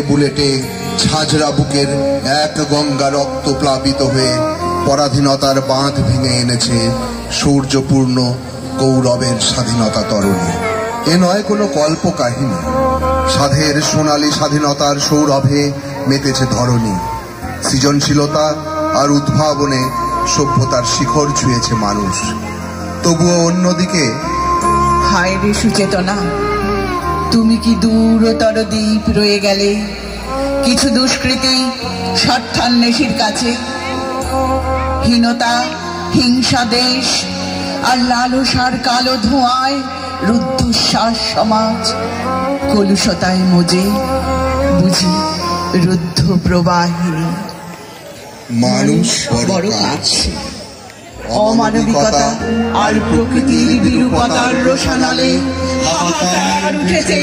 বুলেটে ঝাঁঝরা বুকের এক গঙ্গা রক্ত প্লাবিত হয়ে পরাধীনতার বাঁধ ভেঙে এনেছে সূর্যপূর্ণ গৌরবের স্বাধীনতা তরণী। এ নয় কোনো কল্প কাহিনী, সাধের সোনালী স্বাধীনতার সৌরভে মেতেছে ধরণী। সৃজনশীলতা আর উদ্ভাবনে সভ্যতার শিখর ছুঁয়েছে মানুষ। তবুও অন্যদিকে হায় রে সুচেতনা, তুমি কি দূরতর দ্বীপ রয়ে গেলে কিছু দুষ্কৃতী স্বার্থান্বেষীর কাছে। হীনতা, হিংসা দেশ আর লালসার কালো ধোঁয়ায় রুদ্ধশ্বাস সমাজ, কলুষতায় মজে বুঝি রুদ্ধ প্রবাহিনী। মানুষ বড় কাছে, অমানবিকতা আর প্রকৃতির বিরূপতার রোষানলে হাহাকার উঠেছে।